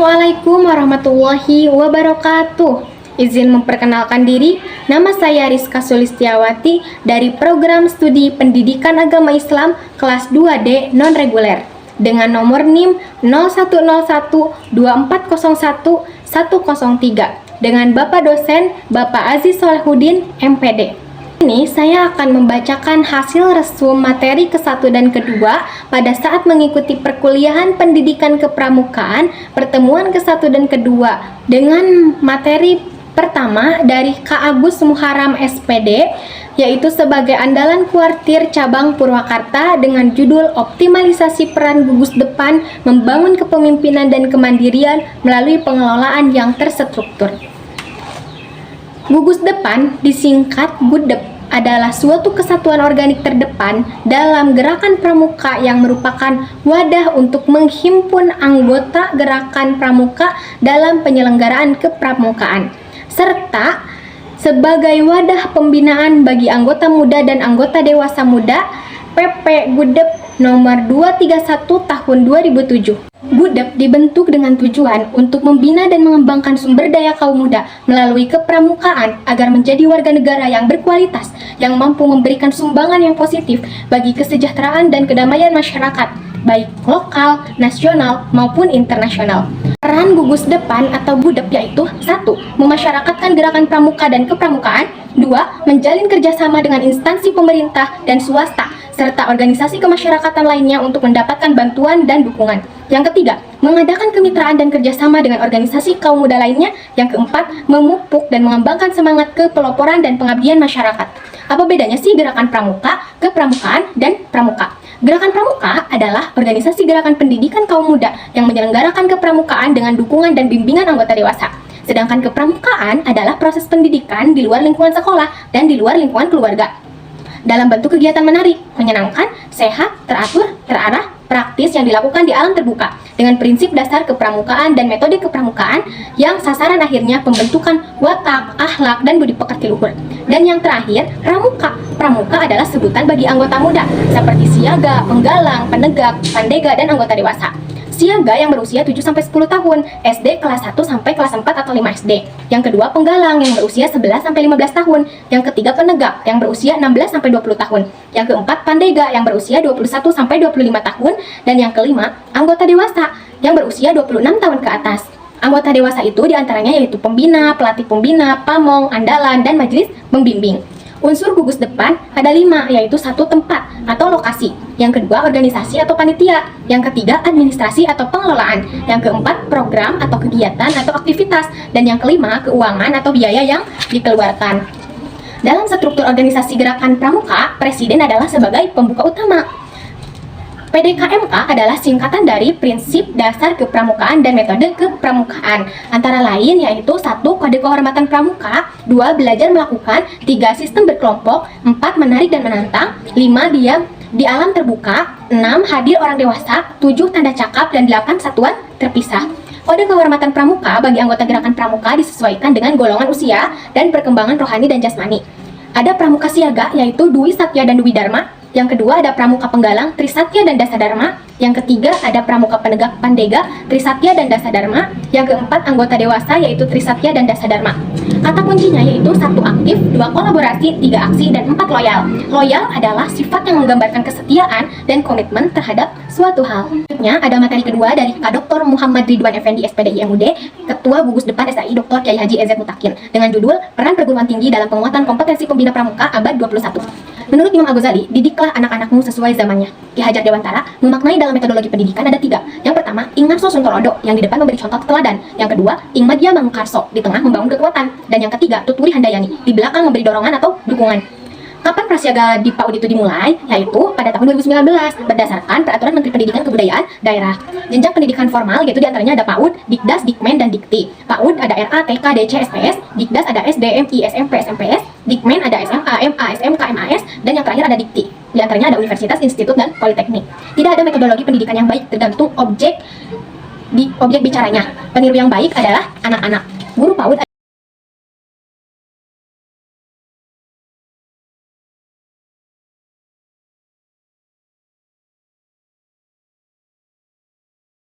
Assalamualaikum warahmatullahi wabarakatuh. Izin memperkenalkan diri, nama saya Rizka Sulistiawati dari Program Studi Pendidikan Agama Islam kelas 2D non-reguler dengan nomor NIM 01012401-103 dengan Bapak dosen Bapak Aziz Solehudin, MPD. Ini saya akan membacakan hasil resum materi ke-1 dan ke-2 pada saat mengikuti perkuliahan pendidikan kepramukaan pertemuan ke-1 dan ke-2 dengan materi pertama dari Kak Agus Muharam SPD, yaitu sebagai andalan kuartir cabang Purwakarta dengan judul Optimalisasi Peran Gugus Depan Membangun Kepemimpinan dan Kemandirian Melalui Pengelolaan yang Terstruktur. Gugus Depan disingkat GUDEP adalah suatu kesatuan organik terdepan dalam gerakan pramuka yang merupakan wadah untuk menghimpun anggota gerakan pramuka dalam penyelenggaraan kepramukaan, serta sebagai wadah pembinaan bagi anggota muda dan anggota dewasa muda. PP GUDEP nomor 231 tahun 2007. GUDEP dibentuk dengan tujuan untuk membina dan mengembangkan sumber daya kaum muda melalui kepramukaan agar menjadi warga negara yang berkualitas, yang mampu memberikan sumbangan yang positif bagi kesejahteraan dan kedamaian masyarakat, baik lokal, nasional, maupun internasional. Peran gugus depan atau GUDEP yaitu 1. Memasyarakatkan gerakan pramuka dan kepramukaan. 2. Menjalin kerjasama dengan instansi pemerintah dan swasta, serta organisasi kemasyarakatan lainnya untuk mendapatkan bantuan dan dukungan. Yang ketiga, mengadakan kemitraan dan kerjasama dengan organisasi kaum muda lainnya. Yang keempat, memupuk dan mengembangkan semangat kepeloporan dan pengabdian masyarakat. Apa bedanya sih gerakan pramuka, kepramukaan, dan pramuka? Gerakan pramuka adalah organisasi gerakan pendidikan kaum muda yang menyelenggarakan kepramukaan dengan dukungan dan bimbingan anggota dewasa. Sedangkan kepramukaan adalah proses pendidikan di luar lingkungan sekolah dan di luar lingkungan keluarga, dalam bentuk kegiatan menarik, menyenangkan, sehat, teratur, terarah, praktis yang dilakukan di alam terbuka dengan prinsip dasar kepramukaan dan metode kepramukaan yang sasaran akhirnya pembentukan watak, akhlak, dan budi pekerti luhur. Dan yang terakhir, pramuka. Pramuka adalah sebutan bagi anggota muda seperti siaga, penggalang, penegak, pandega, dan anggota dewasa. Siaga yang berusia 7-10 tahun, SD kelas 1 sampai kelas 4 atau 5 SD. Yang kedua penggalang yang berusia 11-15 tahun. Yang ketiga penegak yang berusia 16-20 tahun. Yang keempat pandega yang berusia 21-25 tahun. Dan yang kelima anggota dewasa yang berusia 26 tahun ke atas. Anggota dewasa itu diantaranya yaitu pembina, pelatih pembina, pamong, andalan, dan majelis membimbing. Unsur gugus depan ada 5, yaitu 1. Tempat atau lokasi. Yang kedua, organisasi atau panitia. Yang ketiga, administrasi atau pengelolaan. Yang keempat, program atau kegiatan atau aktivitas. Dan yang kelima, keuangan atau biaya yang dikeluarkan. Dalam struktur organisasi gerakan pramuka, presiden adalah sebagai pembuka utama. PDKMK adalah singkatan dari Prinsip Dasar Kepramukaan dan Metode Kepramukaan. Antara lain yaitu 1. Kode Kehormatan Pramuka. 2. Belajar melakukan. 3. Sistem berkelompok. 4. Menarik dan menantang. 5. Diam di alam terbuka. 6. Hadir orang dewasa. 7. Tanda cakap. Dan 8. Satuan terpisah. Kode Kehormatan Pramuka bagi anggota gerakan pramuka disesuaikan dengan golongan usia dan perkembangan rohani dan jasmani. Ada pramuka siaga yaitu Dwi Satya dan Dwi Dharma. Yang kedua ada pramuka penggalang Trisatya dan Dasadharma. Yang ketiga ada pramuka penegak Pandega Trisatya dan Dasadharma. Yang keempat anggota dewasa yaitu Trisatya dan Dasadharma. Kata kuncinya yaitu 1. Aktif, 2. Kolaborasi, 3. Aksi, dan 4. Loyal. Loyal adalah sifat yang menggambarkan kesetiaan dan komitmen terhadap suatu hal. Selanjutnya ada materi kedua dari Kak Dr. Muhammad Ridwan Effendi SPDI MUD, Ketua Gugus Depan SAI Dr. Kiai Haji EZ Mutakin, dengan judul Peran Perguruan Tinggi dalam Penguatan Kompetensi Pembina Pramuka Abad 21. Menurut Imam Al-Ghazali, didiklah anak-anakmu sesuai zamannya. Ki Hajar Dewantara memaknai dalam metodologi pendidikan ada 3. Yang pertama, Ing Ngarso Suntorodo, yang di depan memberi contoh teladan. Yang kedua, Ing Madya Mangkarso, di tengah membangun kekuatan. Dan yang ketiga, Tuturi Handayani, di belakang memberi dorongan atau dukungan. Kapan prasiaga di PAUD itu dimulai? Yaitu pada tahun 2019 berdasarkan Peraturan Menteri Pendidikan Kebudayaan Daerah. Jenjang pendidikan formal yaitu diantaranya ada PAUD, Dikdas, Dikmen, dan Dikti. PAUD ada RA, TK, DC, SPS. Dikdas ada SD, MI, SMP, SMPS. Dikmen ada SMA, MA, SMK, MAS. Dan yang terakhir ada Dikti. Di antaranya ada universitas, institut, dan politeknik. Tidak ada metodologi pendidikan yang baik, tergantung objek bicaranya. Peniru yang baik adalah anak-anak. Guru PAUD